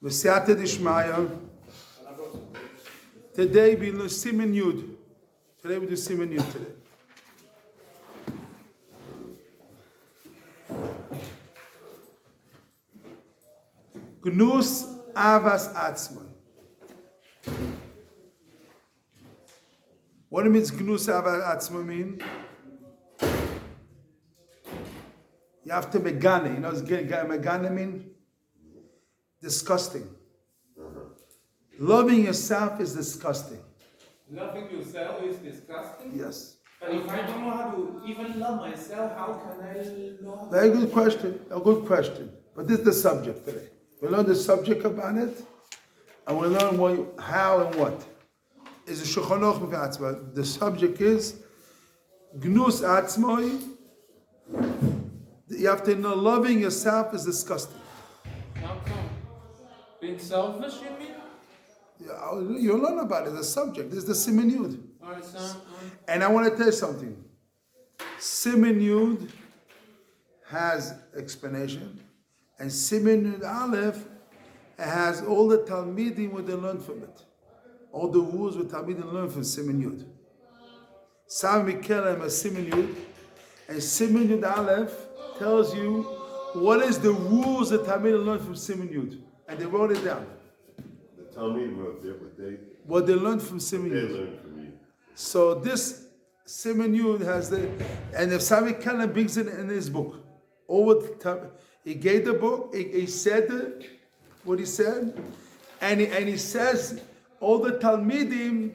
V'siyata d'ishmaya. Today we do Siman Yud. Today we do Siman Yud today. Gnus avas Azmo. What does Gnus avas Azmo mean? You have to megane. You know what megane mean? Disgusting. Loving yourself is disgusting. Loving yourself is disgusting? Yes. But if I don't know how to even love myself, how can I love? Very good question. A good question. But this is the subject today. We'll learn the subject about it, and we'll learn how and what. Is a Shulchan Aruch Atzma. The subject is Gnus Atzmoi. You have to know loving yourself is disgusting. How come? Being selfish, you mean? You'll learn about it. The subject. This is the Siman Yud. Alright, so, And I want to tell you something. Siman Yud has explanation, and Siman Yud Aleph has all the Talmidim what they learn from it. All the rules what Talmidim learn from Siman Yud. Sam Mikelem is Siman Yud, and Siman Yud Aleph tells you what is the rules that Talmidim learn from Siman Yud, and they wrote it down. The Talmud wrote there what they learned from Siman Yud. They learned from you. So this Siman Yud has the, and if Sami Keller brings it in his book, he gave the book, he said what he said, and he says all the Talmidim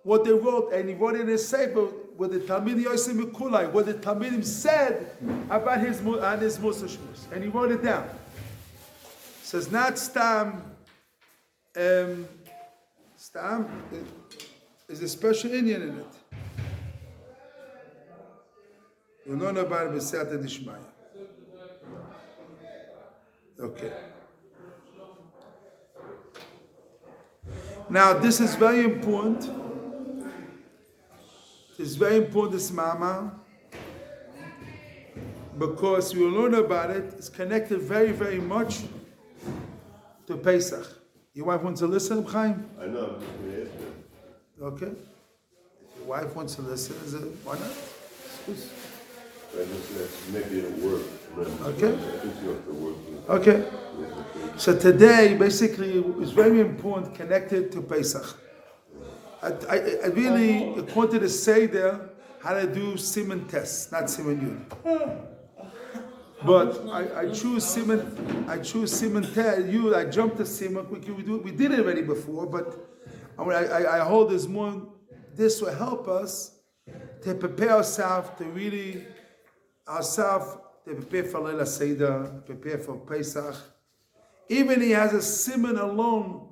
what they wrote, and he wrote in his sefer what the Talmidim Yosef Mikulai, what the Talmidim said about his Mussar, and he wrote it down. It says not Stam. Stam is a special Indian in it. You know about B'siyata d'Ishmaya. Okay. Now this is very important. It's very important, this mama, because we will learn about it. It's connected very, very much to Pesach. Your wife wants to listen, Chaim? I know. Okay. If your wife wants to listen, why not? Maybe it'll work. Okay. I think you have to work. Okay. So today, basically, is very important, connected to Pesach. I really wanted to say there how to do Siman tests, not Siman Yud. But I choose Siman. I choose Siman test. I jumped to Siman. We did it already before, but I hold this more. This will help us to prepare ourselves to really prepare for Leila Seder, prepare for Pesach. Even he has a Siman alone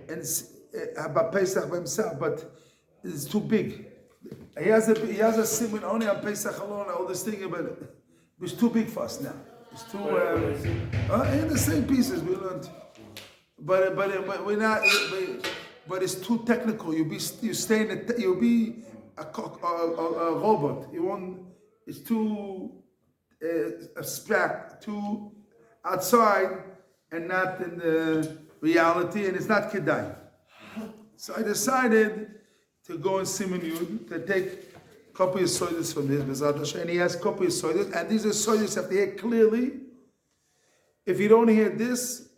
and about Pesach by himself, but it's too big. He has a Siman only on Pesach alone. All this thing about it. It's too big for us now. It's too. In the same pieces we learned, but we're not. But it's too technical. You'll be a robot. You won't. It's too abstract, too outside, and not in the reality, and it's not kedai. So I decided to go in Siman Yud, to take a couple of sodas from his Bezat Hashem, and he has a couple of sodas, and these are sodas you have to hear clearly. If you don't hear this,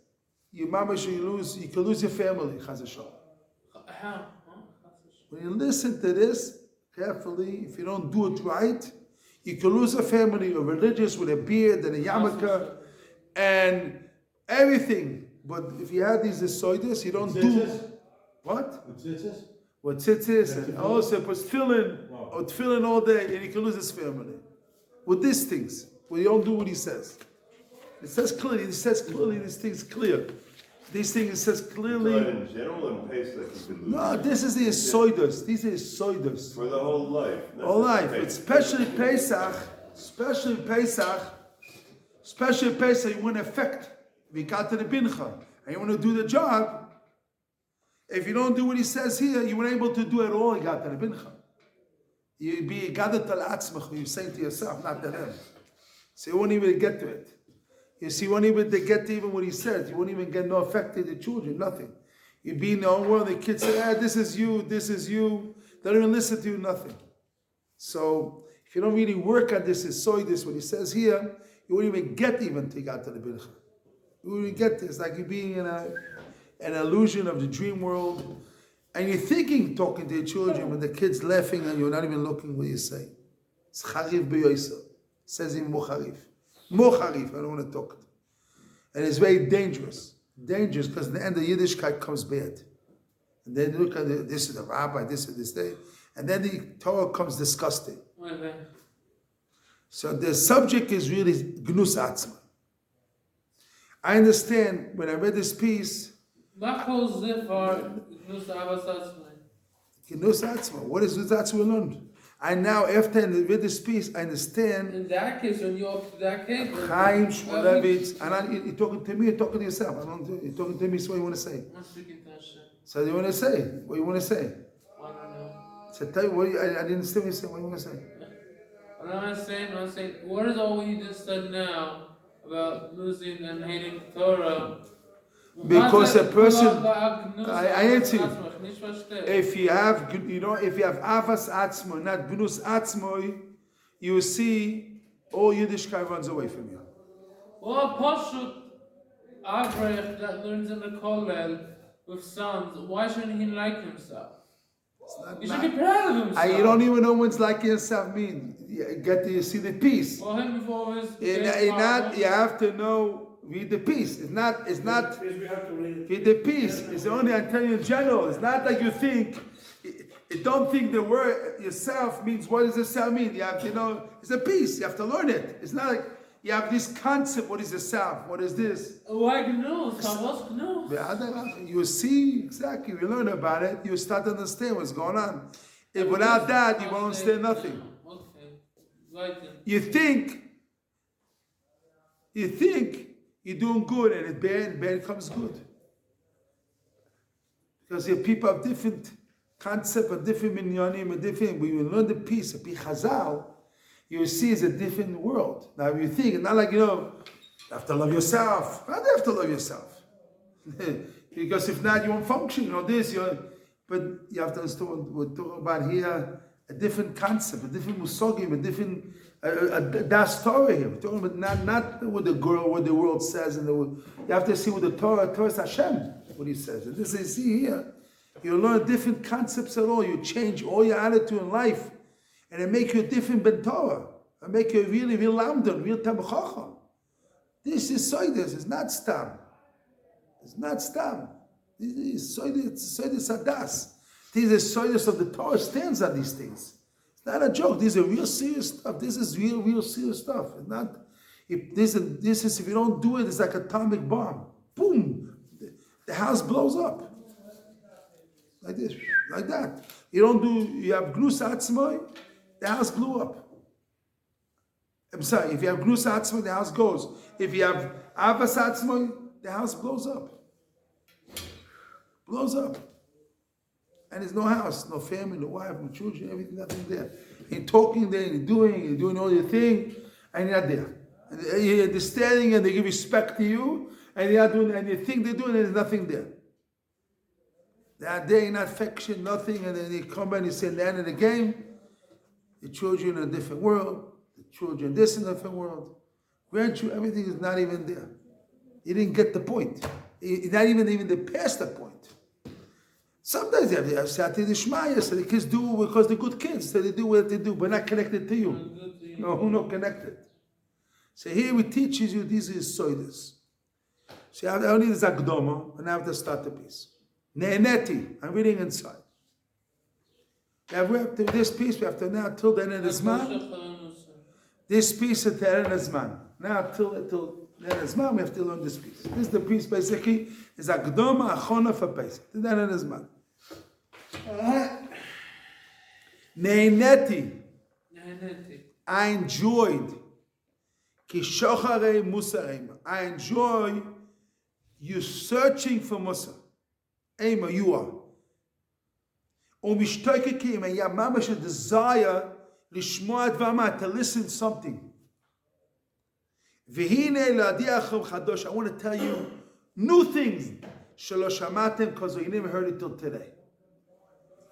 you can lose your family, Chaz Hashem. When you listen to this carefully, if you don't do it right, you can lose a family, a religious with a beard and a yarmulke and everything. But if you have these sodas, you don't do what? What tzitzis and also puts tefillin all day, and he can lose his family with these things. When you don't do what he says, it says clearly. These things clear. These things it says clearly. But in general, in Pesach, you can lose. No, this is the soidos. These are soidos. For the whole life. Whole life, but especially Pesach, you want to affect. We got to the bincha, and you want to do the job. If you don't do what he says here, you weren't able to do it all. You got to the bincha. You be gathered to Azmo. You're saying to yourself, not to them. So you won't even get to it. You see, you won't even get even what he says. You won't even get no effect to the children, nothing. You be in the own world, the kids say, this is you, this is you. They don't even listen to you, nothing. So, if you don't really work on this, what he says here, you won't even get even to get to the Bircha. You won't even get this. Like you're being in an illusion of the dream world, and you're thinking, talking to your children, but the kid's laughing and you're not even looking what you say. It's Charif b'yoysa. Says in Mocharif. Mocharif, I don't want to talk. And it's very dangerous. Dangerous because in the end the Yiddishkeit comes bad. And then look at this is the rabbi, this is this day. And then the Torah comes disgusting. Okay. So the subject is really Gnus Atzma. I understand when I read this piece, Gnus Atzma. What is Gnus Atzma learned? I now, after I read this piece, I understand. In that case, when you're up to that case, Chaim Shmulevitz, and you're talking to me, you're talking to yourself. You're talking to me, so what you want to say? I'm speaking to Hashem. So you want to say? What you want to say? I don't know. So tell you what I didn't understand what you said. What you want to say? What I'm saying, what is all you just said now about losing and hating Torah? Because a person, I answer you. If you have Avas Atzmo, not Gnus Atzmo, you will see all Yiddishkeit runs away from you. Well, Pashut Avrech that learns in the Kollel with sons, why shouldn't he like himself? He should be proud of himself. You don't even know what's like yourself mean. You see the peace. For him before his You have to know. Read the piece. It's not. We have to read Read the piece. It's only, I'm telling you in general. It's not like you think. Don't think the word yourself means what does yourself mean. You have to know. It's a piece. You have to learn it. It's not like you have this concept. What is yourself? What is this? Why Gnut? How Gnut? You see exactly. You learn about it. You start to understand what's going on. If without that, you won't understand nothing. Okay. You think you're doing good and it's bad, and bad comes good. Because your people have different concept, a different minyanim, a different, when you learn the piece of Chazal, you will see it's a different world. Now if you think, it's not like, you have to love yourself. How do you have to love yourself? Because if not, you won't function, but you have to understand what we're talking about here, a different concept, a different musogim, a different das Torah here. We're talking about not what the world says, you have to see what the Torah is Hashem, what he says. And this is see here. You learn different concepts at all. You change all your attitude in life, and it make you a different ben Torah. It make you really real lamdan, real tam chacham. This is soides. It's not stam. It's not stam. This is soides adas. These are soides of the Torah stands on these things. Not a joke. These are real serious stuff. This is real serious stuff. It's not. If you don't do it, it's like an atomic bomb. Boom, the house blows up. Like this, like that. You have Gnus Atzmo, the house blew up. I'm sorry. If you have Gnus Atzmo, the house goes. If you have Avas Atzmo, the house blows up. Blows up. And there's no house, no family, no wife, no children, everything, nothing there. You're talking there, you're doing all your thing, and you're not there. And they're standing and they give respect to you, and you're not doing, and you think they're doing, and there's nothing there. They are there, you're not affection, nothing, and then you come back and you say, the end of the game, the children in a different world, the children this in a different world, grandchildren, everything is not even there. You didn't get the point. You're not even the past the point. Sometimes they have Sati Dishmaya, so the kids do because they're good kids, so they do what they do, but not connected to you. No, who not connected. So here we teaches you these is soides. So I only is Akdoma, and I have to start the piece. Ne'eneti, I'm reading inside. We have to this piece, we have to now till the end of the Zman. This piece at the end of the Zman. Now till the end of the Zman, we have to learn this piece. This is the piece basically, is Akdoma Achona for Pesach. Till the end of the Zman. Ne'eneti, I enjoyed. Kishochare Mussar. I enjoy you searching for Mussar. Ema, you are. Umishtoikekim, and you have mamash a desire lishmoat vama to listen something. V'hine la'adiachom chadosh. I want to tell you new things. Shelo shamatem, because you never heard it till today.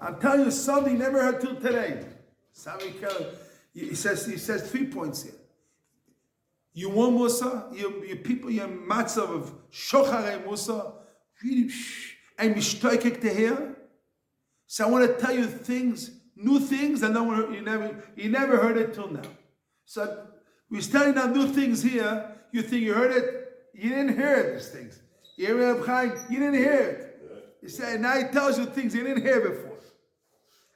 I'm telling you something you never heard till today. He says 3 points here. You want Mussar, your people, your matzah of shocharei Mussar, really, and mishtoikek to hear. So I want to tell you things, new things, and you never heard it till now. So we're telling out new things here. You think you heard it, you didn't hear it. These things, you didn't hear it. You say now he tells you things you didn't hear before,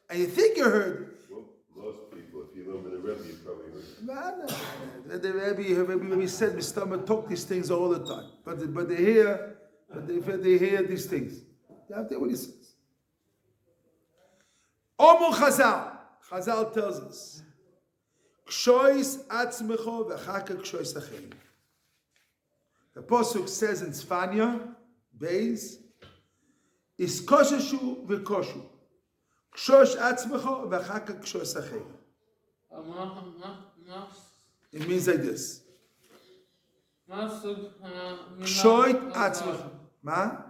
and you think you heard it. Well, most people, if you live in a Rebbe, you probably heard it. No. The Rebbe said, "We stomach talk these things all the time, but they hear these things." You have to hear what he says. Omu Chazal tells us, "Kshois atzmecho v'chaka kshois acherim." The pasuk says in Tzfanya, Beis, "Is kosheshu v'koshu, kshosh atzmecho v'chaka kshois acherim." It means like this. Kshoit atzmecho. Ma?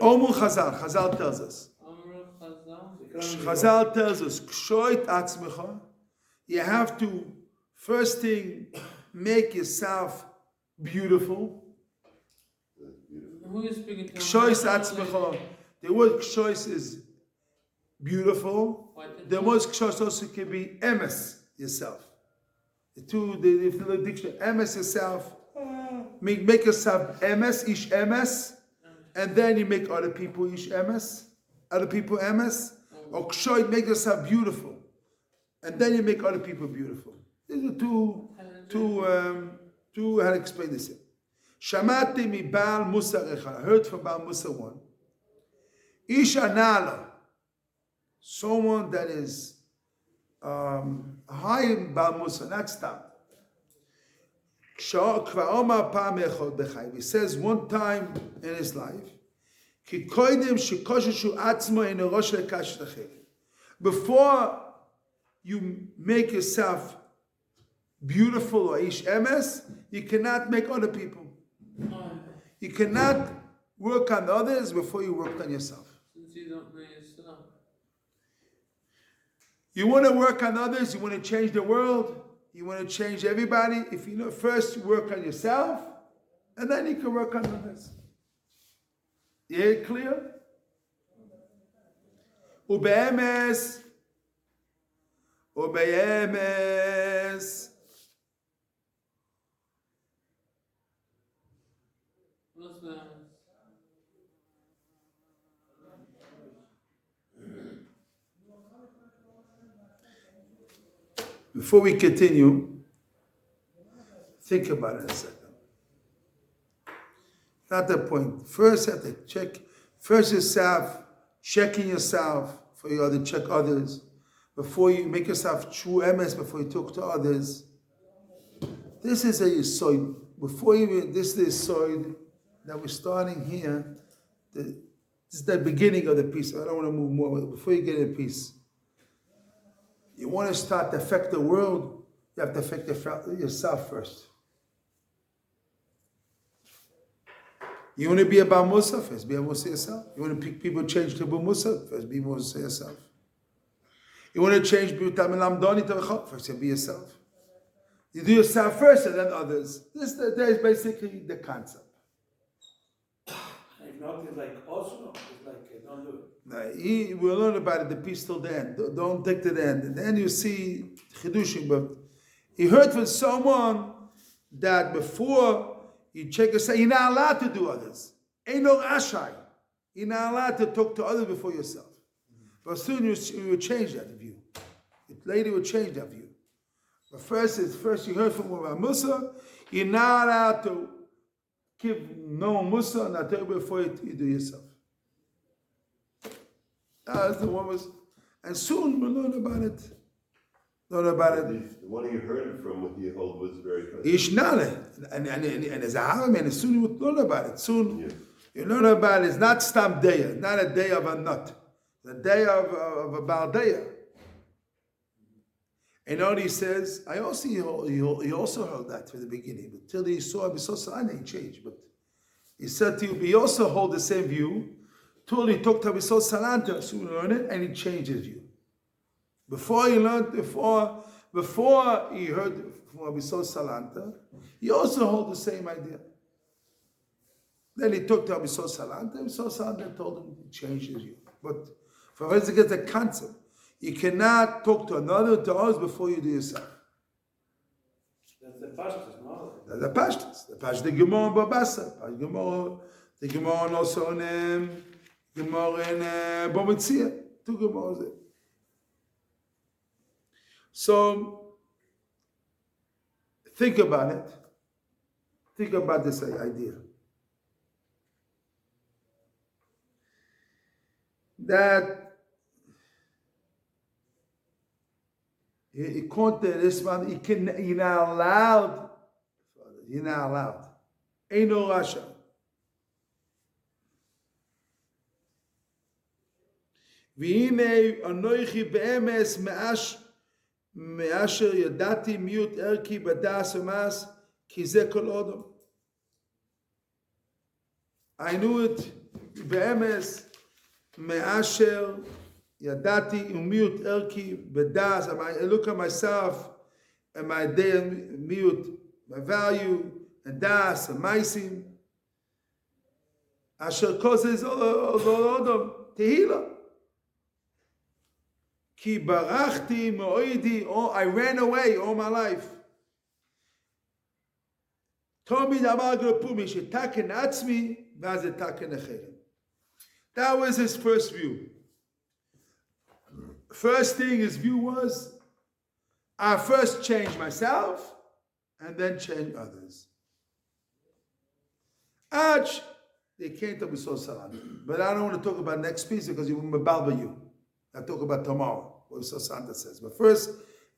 Omu Chazal tells us. Chazal tells us, Kshoit atzmecha. You have to, first thing, make yourself beautiful. Who is speaking to Kshois atzmecha. The word kshois is beautiful. The word kshois also can be emes, yourself. The dictionary, emes yourself. Make yourself emes, ish emes. And then you make other people ish emes, other people emes. Or kshoy, make yourself beautiful, and then you make other people beautiful. These are two. How to explain this? Shamati mi Baal Mussar echad. I heard from Baal Mussar one. Ish anala, someone that is high in Baal Mussar, not stop. He says one time in his life, before you make yourself beautiful or ish emes, you cannot make other people. You cannot work on others before you work on yourself. Since you don't know yourself. You want to work on others, you want to change the world, you want to change everybody. If you know, first work on yourself, and then you can work on others. You hear it clear? Ube'emes. What's that? Before we continue, think about it a second. Not the point. First, you have to check. First yourself, checking yourself for you to check others. Before you make yourself true emes, before you talk to others. This is a yisoid. This is the yisoid that we're starting here. This is the beginning of the piece. I don't want to move more. Before you get in peace. You want to start to affect the world, you have to affect yourself first. You want to be a Baal Mussar, first be a Mussar yourself. You want to people change to Baal Mussar, first be Mussar yourself. You want to change Lamdoni to Chok, first be yourself. You do yourself first and then others. That is basically the concept. If not, it's like also, it's like don't do it. We'll learn about it, the piece till the end. Don't take to the end. And then you see Chidushim. But he heard from someone that before you check yourself, you're not allowed to do others. Ain't no ashai. You're not allowed to talk to others before yourself. But soon you will change that view. Later you will change that view. But first you heard from Mussar, you're not allowed to give no Mussar, not tell before you do yourself. That's the one was, and soon we'll learn about it. The one you heard it from, what you hold was very good. Ishnale, and as a Ahavat, and soon you will learn about it. Soon you learn about it. It's not stam deya, not a day of a nut, the day of a baldeya. And on he says, he also heard that from the beginning, but till he saw Abisol he changed. But he said to you, he also hold the same view. Till he talked to Abisol Salanta, so he learned it, and he changed his view. Before he heard from Abisol Salanta, he also hold the same idea. Then he talked to Abisol Salanta told him to change his view. But for us to get the concept, you cannot talk to another to us before you do yourself. That's the pastors, no? That's the pashtas. The pashtas, the Gemara in Babasa. The Gemara also in Bomitzia. 2 Gemaras there. So, think about it. Think about this idea. That he can't this man, you're not allowed. You're not allowed. Ain't no Rasha. והנה אנוכי באמס מאשר ידעתי מיעוט ערכי בדעת ומעש כי זה כל אדם. I knew it באמס מאשר ידעתי ומיעוט ערכי בדעת. I look at myself and my day מיעוט, my value and דעת ומעשים אשר כל זה לא אדם תהילה. Ki barachti mo'idi, I ran away all my life. Tomi davar glepumi shetaken atzmi vaz etaken acherim. That was his first view. First thing his view was, I first change myself and then change others. Ach, they came to Abisol Salanta. But I don't want to talk about next piece because you will mabalba you. I'll talk about tomorrow, what Santa says. But first,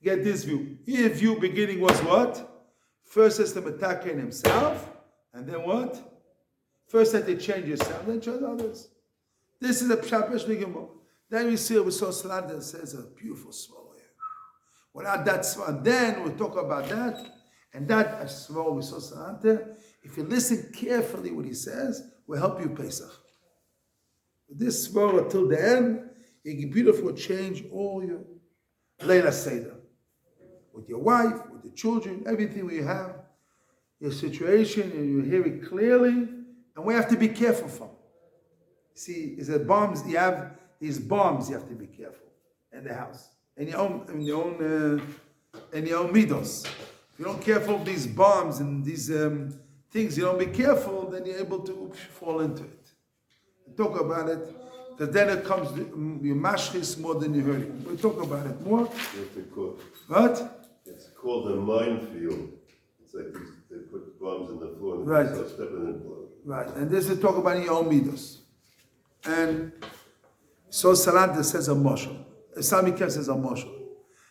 get this view. His view beginning was what? First is the Mataka in himself, and then what? First that they change yourself, then change others. This is a Pshat Mishmigimah. Then we see what Santa says, a beautiful swallow here. Without that swallow, then we'll talk about that, and that swallow with Santa. If you listen carefully what he says, will help you Pesach. This swallow till the end, you beautiful change all your Leila Seder. With your wife, with the children, everything we have, your situation, and you hear it clearly, and we have to be careful from. See, is that bombs, you have these bombs you have to be careful in the house. In your own midos. If you're not careful of these bombs and these things, you don't be careful, then you're able to fall into it. Talk about it. Because then it comes, you mashchis more than you hurt it. We'll talk about it more. What? It's called a minefield. It's like they put bombs in the floor and right. start stepping in blood. Right, and this is talk about your own midos. And so Salanta says a moshel. Sami Kev says a moshel.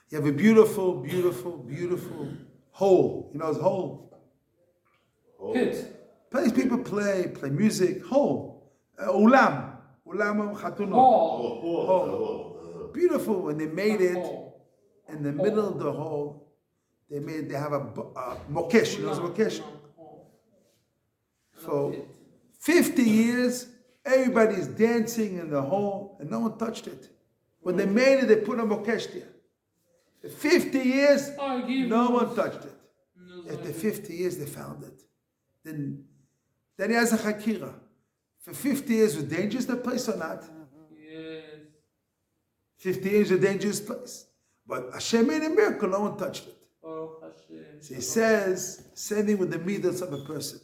You have a beautiful, beautiful, beautiful hole. You know it's hole? Pit. Place people play music, hole. Ulam. Ulam Chatunot. Oh. Beautiful. When they made it in the middle of the hall, they have a mokesh. You know what's mokesh? For 50 years, everybody's dancing in the hall, and no one touched it. When they made it, they put a mokesh there. For 50 years, no one touched it. After 50 years, they found it. Then he has a chakira. For 50 years, was dangerous that place or not? Yes. 50 years a dangerous place. But Hashem made a miracle, no one touched it. Oh, Hashem. So he says, same thing with the midas of a person.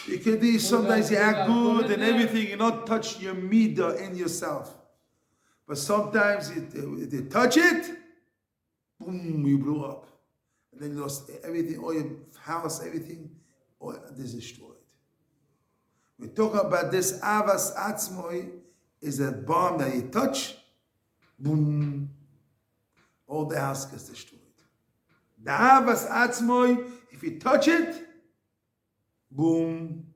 You can be, sometimes you act good and everything, you not touch your midah in yourself. But sometimes you touch it, boom, you blew up. And then you lost everything, all your house, everything, all is destroyed. We talk about this Avas Atzmo is a bomb that you touch, boom, all the house gets destroyed. The Avas Atzmo, if you touch it, boom,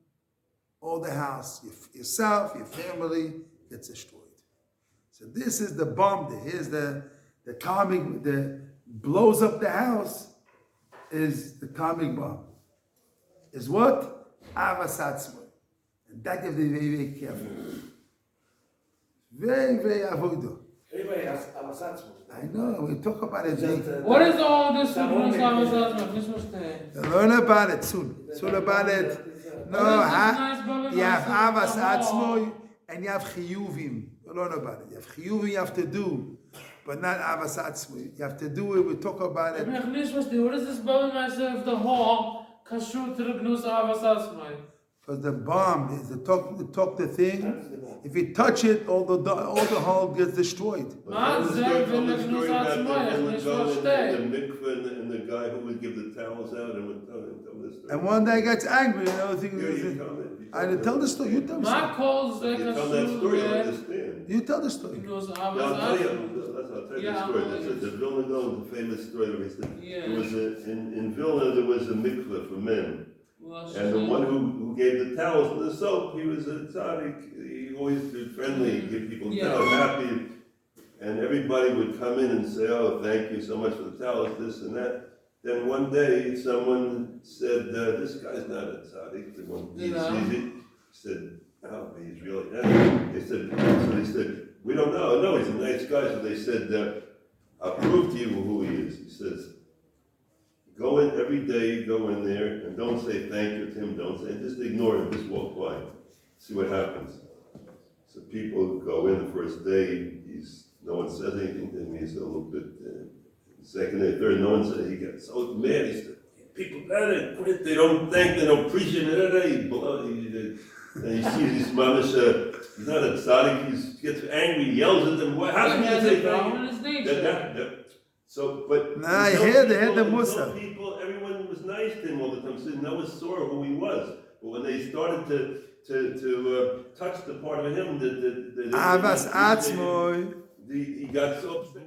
all the house, yourself, your family gets destroyed. So this is the bomb. Here's the calming, the blows up the house is the atomic bomb. Is what? Ahavat Azmo. And that you have to be very, very careful. Very, very avoidable. Everybody has Azmo. I know, we talk about it. What is all this with Gnut Ahavat Azmo? Nicht verstehen. Learn about it soon. Soon about it. No, you have Ahavat Azmo and you have chiyuvim. You learn about it. You have chiyuvim you have to do, but not Ahavat Azmo. You have to do it. We talk about it. Ich nicht verstehen. What is this Bauernmeister of the hall? Kashrut to the Gnut Ahavat Azmo. Because the bomb is the thing. If you touch it, all the hull gets destroyed. Man, sehr will ich nur sagen, ich nicht verstehen. The mikveh and the guy who would give the towels out and would tell this story. And one day gets angry, you know, thinking, I didn't tell the story. You tell the story. Man calls the You tell that story, I understand. You tell the story. Gnut Yeah, Ahavat I'll tell you Azmo. the story. The Vilna Gaon, the famous story where he said, Yeah. there was in Vilna there was a mikveh for men. And the one who gave the towels and the soap, he was a tzaddik. He always did friendly, give people towels, happy. And everybody would come in and say, oh, thank you so much for the towels, this and that. Then one day, someone said, this guy's not a tzaddik. The one he sees it. He said, oh, he's really not. They said, we don't know. No, he's a nice guy. So they said, I'll prove to you who he is. He says, go in every day, go in there, and don't say thank you to him, just ignore him, just walk by. See what happens. So people go in the first day, no one says anything to him, he's a little bit, second day, third, no one says, he gets so mad, he said, people better put it, they don't thank, they don't appreciate it, and he sees his mamish, he's not a tzaddik, he gets angry, yells at them, how can you say thank you? So, but nah, he had the Mussar. People, everyone was nice to him all the time. So no one saw who he was. But when they started to touch the part of him that Ahavat Azmo. he got so upset.